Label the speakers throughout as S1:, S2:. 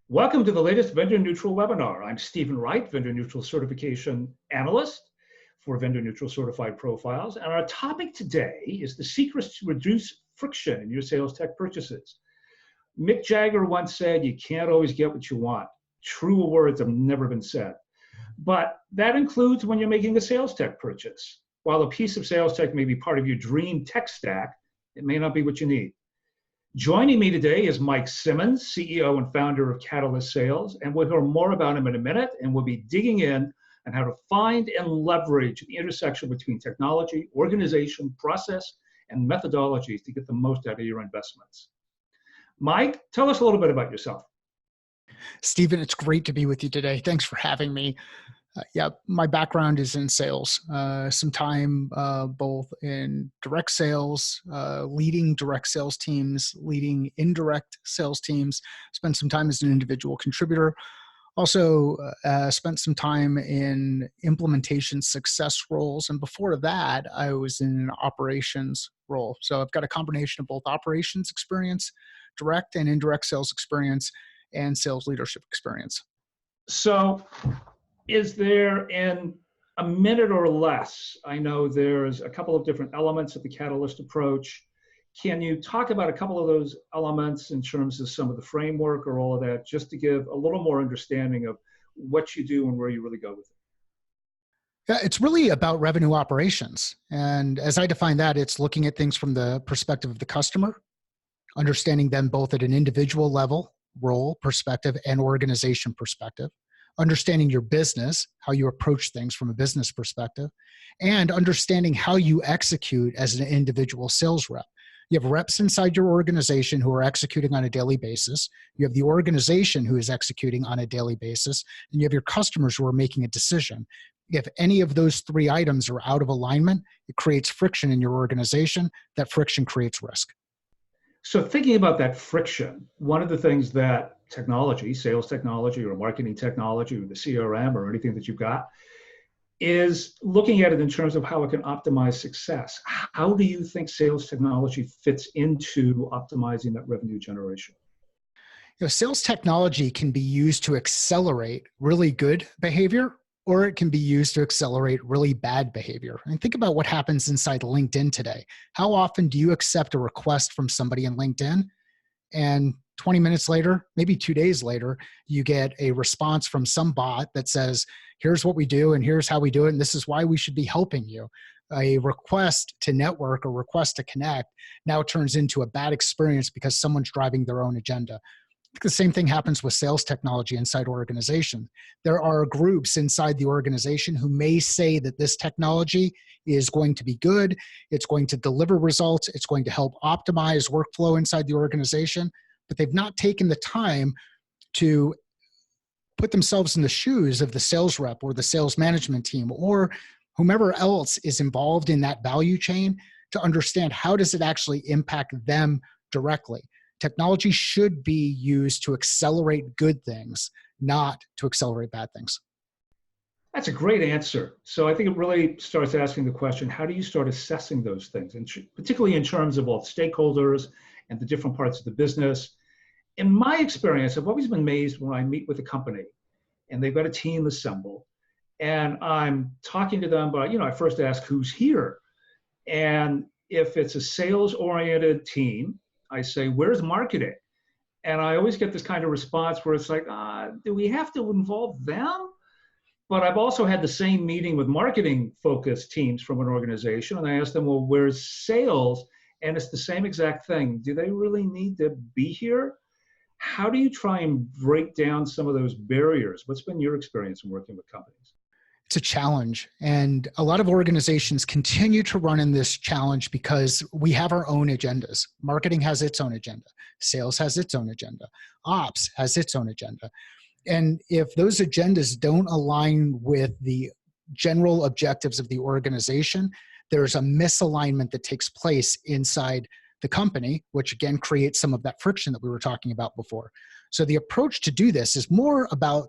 S1: Welcome to the latest Vendor Neutral webinar. I'm Stephen Wright, Vendor Neutral Certification Analyst for Vendor Neutral Certified Profiles. And our topic today is the secrets to reduce friction in your sales tech purchases. Mick Jagger once said, you can't always get what you want. Truer words have never been said. But that includes when you're making a sales tech purchase. While a piece of sales tech may be part of your dream tech stack, it may not be what you need. Joining me today is Mike Simmons, CEO and founder of Catalyst Sales, and we'll hear more about him in a minute, and we'll be digging in on how to find and leverage the intersection between technology, organization, process, and methodologies to get the most out of your investments. Mike, tell us a little bit about yourself.
S2: Stephen, it's great to be with you today. Thanks for having me. My background is in sales, some time both in direct sales, leading direct sales teams, leading indirect sales teams, spent some time as an individual contributor, also spent some time in implementation success roles. And before that, I was in an operations role. So I've got a combination of both operations experience, direct and indirect sales experience, and sales leadership experience.
S1: So is there, in a minute or less, I know there's a couple of different elements of the Catalyst approach. Can you talk about a couple of those elements in terms of some of the framework or all of that, just to give a little more understanding of what you do and where you really go with it?
S2: Yeah, it's really about revenue operations. And as I define that, it's looking at things from the perspective of the customer, understanding them both at an individual level, role perspective, and organization perspective. Understanding your business, how you approach things from a business perspective, and understanding how you execute as an individual sales rep. You have reps inside your organization who are executing on a daily basis. You have the organization who is executing on a daily basis, and you have your customers who are making a decision. If any of those three items are out of alignment, it creates friction in your organization. That friction creates risk.
S1: So thinking about that friction, one of the things that technology, sales technology or marketing technology or the CRM or anything that you've got, is looking at it in terms of how it can optimize success. How do you think sales technology fits into optimizing that revenue generation?
S2: Sales technology can be used to accelerate really good behavior, or it can be used to accelerate really bad behavior. And think about what happens inside LinkedIn today. How often do you accept a request from somebody in LinkedIn, and 20 minutes later, maybe 2 days later, you get a response from some bot that says, here's what we do and here's how we do it, and this is why we should be helping you. A request to network or request to connect now turns into a bad experience because someone's driving their own agenda. The same thing happens with sales technology inside organization. There are groups inside the organization who may say that this technology is going to be good, it's going to deliver results, it's going to help optimize workflow inside the organization, but they've not taken the time to put themselves in the shoes of the sales rep or the sales management team or whomever else is involved in that value chain to understand how does it actually impact them directly. Technology should be used to accelerate good things, not to accelerate bad things.
S1: That's a great answer. So I think it really starts asking the question, how do you start assessing those things? And particularly in terms of both stakeholders and the different parts of the business. In my experience, I've always been amazed when I meet with a company and they've got a team assembled and I'm talking to them, but I first ask who's here. And if it's a sales-oriented team, I say, where's marketing? And I always get this kind of response where it's like, do we have to involve them? But I've also had the same meeting with marketing-focused teams from an organization, and I ask them, well, where's sales? And it's the same exact thing. Do they really need to be here? How do you try and break down some of those barriers? What's been your experience in working with companies?
S2: It's a challenge. And a lot of organizations continue to run in this challenge because we have our own agendas. Marketing has its own agenda. Sales has its own agenda. Ops has its own agenda. And if those agendas don't align with the general objectives of the organization, there's a misalignment that takes place inside the company, which again creates some of that friction that we were talking about before. So the approach to do this is more about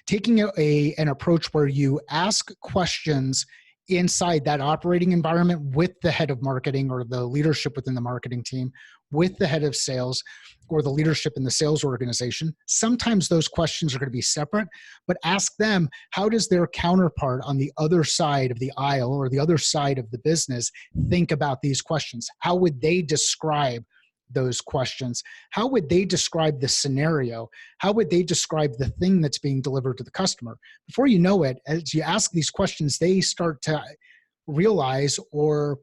S2: taking an approach where you ask questions inside that operating environment with the head of marketing or the leadership within the marketing team, with the head of sales or the leadership in the sales organization. Sometimes those questions are going to be separate, but ask them, how does their counterpart on the other side of the aisle or the other side of the business think about these questions? How would they describe those questions? How would they describe the scenario? How would they describe the thing that's being delivered to the customer? Before you know it, as you ask these questions, they start to realize or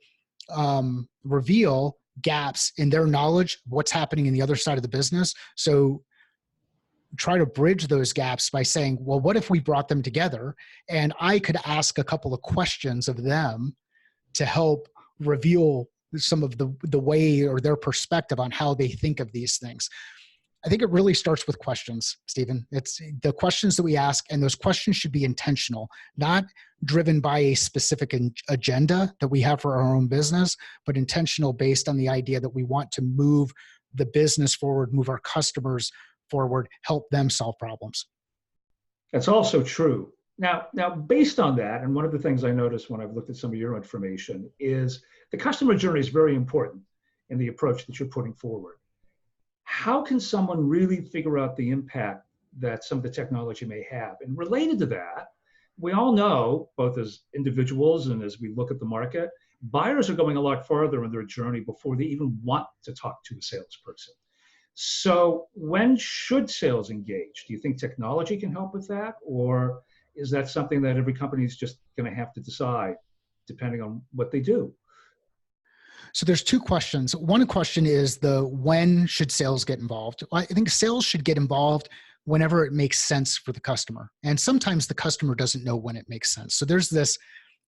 S2: reveal gaps in their knowledge of what's happening in the other side of the business. So try to bridge those gaps by saying, well, what if we brought them together and I could ask a couple of questions of them to help reveal some of the way or their perspective on how they think of these things. I think it really starts with questions, Stephen. It's the questions that we ask, and those questions should be intentional, not driven by a specific agenda that we have for our own business, but intentional based on the idea that we want to move the business forward, move our customers forward, help them solve problems.
S1: That's also true. Now, based on that, and one of the things I noticed when I've looked at some of your information is the customer journey is very important in the approach that you're putting forward. How can someone really figure out the impact that some of the technology may have? And related to that, we all know, both as individuals and as we look at the market, buyers are going a lot farther in their journey before they even want to talk to a salesperson. So when should sales engage? Do you think technology can help with that? Or is that something that every company is just going to have to decide depending on what they do?
S2: So there's two questions. One question is when should sales get involved? I think sales should get involved whenever it makes sense for the customer. And sometimes the customer doesn't know when it makes sense. So there's this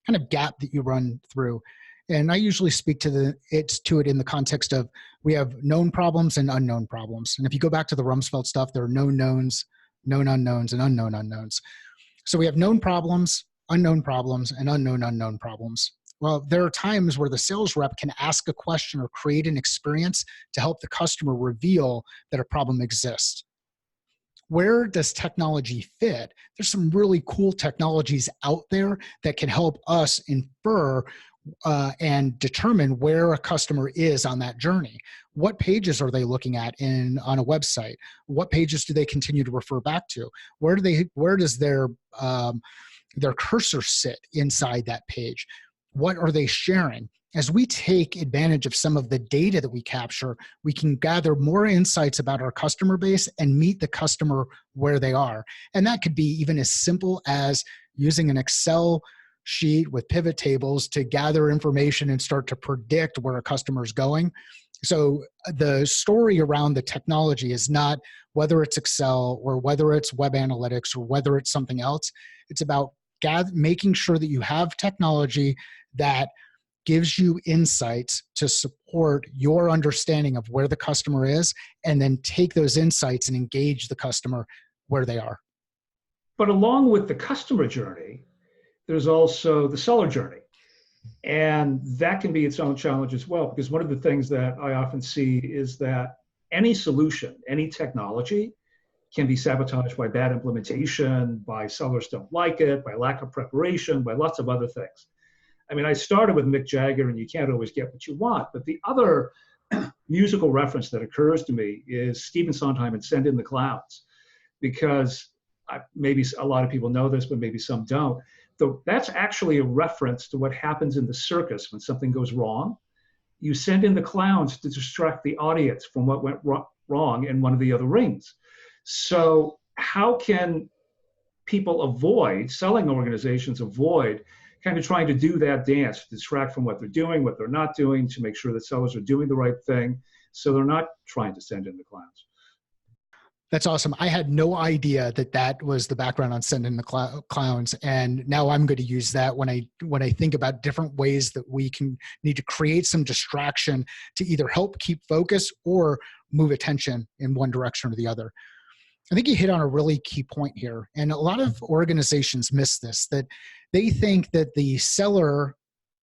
S2: kind of gap that you run through. And I usually speak to it in the context of we have known problems and unknown problems. And if you go back to the Rumsfeld stuff, there are known knowns, known unknowns, and unknown unknowns. So we have known problems, and unknown unknown problems. Well, there are times where the sales rep can ask a question or create an experience to help the customer reveal that a problem exists. Where does technology fit? There's some really cool technologies out there that can help us infer and determine where a customer is on that journey. What pages are they looking at on a website? What pages do they continue to refer back to? Where does their cursor sit inside that page? What are they sharing? As we take advantage of some of the data that we capture, we can gather more insights about our customer base and meet the customer where they are. And that could be even as simple as using an Excel sheet with pivot tables to gather information and start to predict where a customer is going. So the story around the technology is not whether it's Excel or whether it's web analytics or whether it's something else. It's about making sure that you have technology that gives you insights to support your understanding of where the customer is, and then take those insights and engage the customer where they are.
S1: But along with the customer journey, there's also the seller journey. And that can be its own challenge as well, because one of the things that I often see is that any solution, any technology can be sabotaged by bad implementation, by sellers don't like it, by lack of preparation, by lots of other things. I mean, I started with Mick Jagger, and you can't always get what you want, but the other musical reference that occurs to me is Stephen Sondheim and Send in the Clowns, because maybe a lot of people know this, but maybe some don't. That's actually a reference to what happens in the circus when something goes wrong. You send in the clowns to distract the audience from what went wrong in one of the other rings. So how can selling organizations avoid kind of trying to do that dance, to distract from what they're doing, what they're not doing, to make sure that sellers are doing the right thing, so they're not trying to send in the clowns?
S2: That's awesome. I had no idea that was the background on Send in the Clowns, and now I'm going to use that when I think about different ways that we can need to create some distraction to either help keep focus or move attention in one direction or the other. I think you hit on a really key point here, and a lot of organizations miss this, that they think that the seller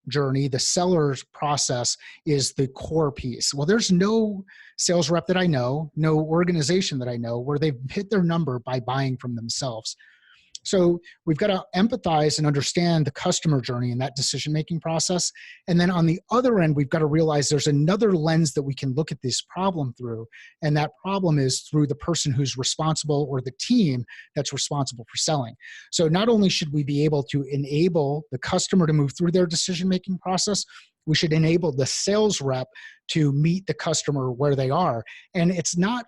S2: journey, the seller's process is the core piece. Well, there's no sales rep that I know, no organization that I know where they've hit their number by buying from themselves. So we've got to empathize and understand the customer journey in that decision-making process. And then on the other end, we've got to realize there's another lens that we can look at this problem through. And that problem is through the person who's responsible or the team that's responsible for selling. So not only should we be able to enable the customer to move through their decision-making process, we should enable the sales rep to meet the customer where they are. And it's not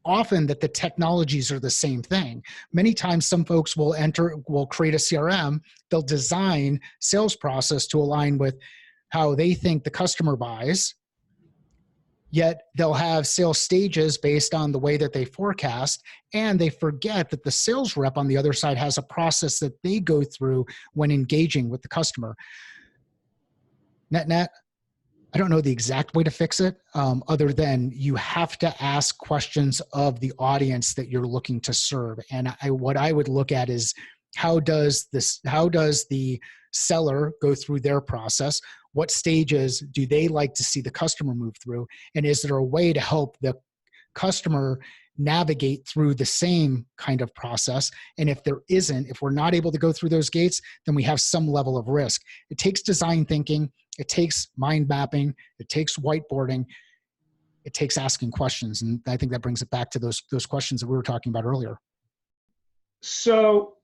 S2: often that the technologies are the same thing. Many times some folks will create a CRM, they'll design sales process to align with how they think the customer buys, yet they'll have sales stages based on the way that they forecast, and they forget that the sales rep on the other side has a process that they go through when engaging with the customer. Net, I don't know the exact way to fix it, other than you have to ask questions of the audience that you're looking to serve. And what I would look at is how does the seller go through their process? What stages do they like to see the customer move through? And is there a way to help the customer navigate through the same kind of process? And if there isn't, if we're not able to go through those gates, then we have some level of risk. It takes design thinking, it takes mind mapping, it takes whiteboarding, it takes asking questions. And I think that brings it back to those questions that we were talking about earlier.
S1: So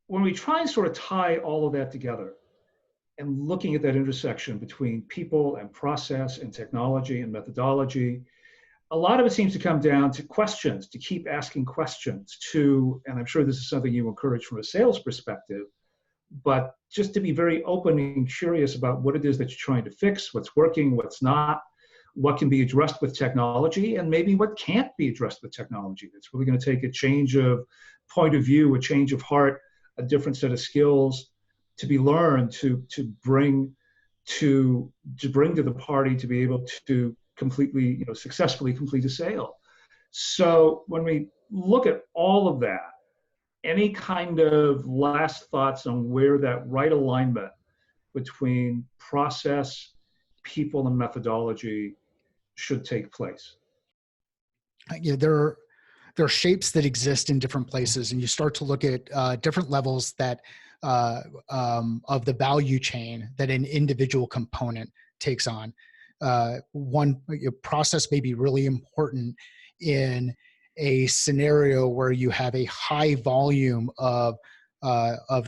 S1: when we try and sort of tie all of that together and looking at that intersection between people and process and technology and methodology, a lot of it seems to come down to questions, to keep asking questions, and I'm sure this is something you encourage from a sales perspective, but just to be very open and curious about what it is that you're trying to fix, what's working, what's not, what can be addressed with technology, and maybe what can't be addressed with technology. It's really going to take a change of point of view, a change of heart, a different set of skills to be learned to bring to the party to be able to completely, successfully complete a sale. So when we look at all of that, any kind of last thoughts on where that right alignment between process, people, and methodology should take place?
S2: There are shapes that exist in different places, and you start to look at different levels that of the value chain that an individual component takes on. One process may be really important in a scenario where you have a high volume of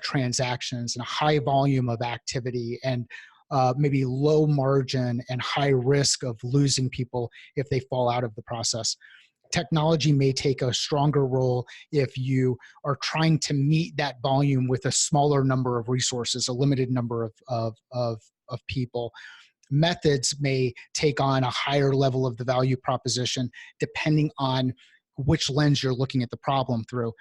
S2: transactions and a high volume of activity, and maybe low margin and high risk of losing people if they fall out of the process. Technology may take a stronger role if you are trying to meet that volume with a smaller number of resources, a limited number of people. Methods may take on a higher level of the value proposition depending on which lens you're looking at the problem through.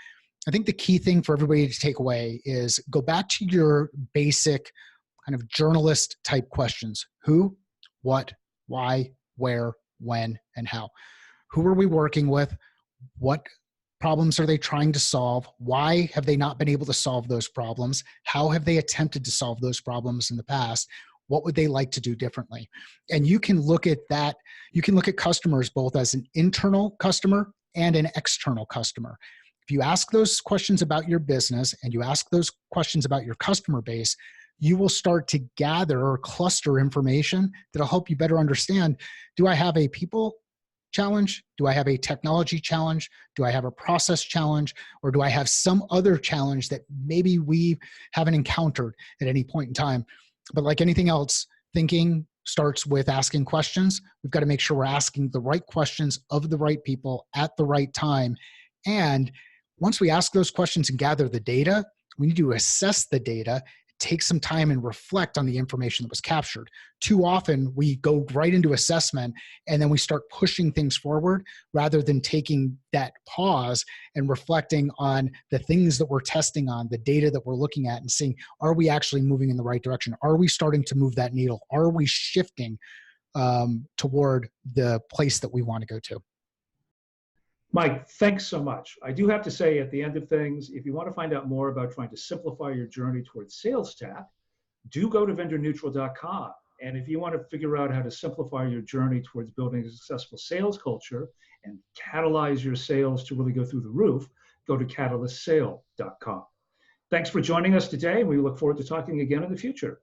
S2: I think the key thing for everybody to take away is go back to your basic kind of journalist type questions. Who, what, why, where, when, and how. Who are we working with? What problems are they trying to solve? Why have they not been able to solve those problems? How have they attempted to solve those problems in the past? What would they like to do differently? And you can look at that. You can look at customers both as an internal customer and an external customer. If you ask those questions about your business and you ask those questions about your customer base, you will start to gather or cluster information that'll help you better understand, do I have a people challenge? Do I have a technology challenge? Do I have a process challenge? Or do I have some other challenge that maybe we haven't encountered at any point in time? But like anything else, thinking starts with asking questions. We've got to make sure we're asking the right questions of the right people at the right time. And once we ask those questions and gather the data, we need to assess the data, take some time and reflect on the information that was captured. Too often we go right into assessment and then we start pushing things forward rather than taking that pause and reflecting on the things that we're testing on, the data that we're looking at, and seeing, are we actually moving in the right direction? Are we starting to move that needle? Are we shifting toward the place that we want to go to?
S1: Mike, thanks so much. I do have to say at the end of things, if you want to find out more about trying to simplify your journey towards SalesTech, do go to vendorneutral.com. And if you want to figure out how to simplify your journey towards building a successful sales culture and catalyze your sales to really go through the roof, go to catalystsale.com. Thanks for joining us today. We look forward to talking again in the future.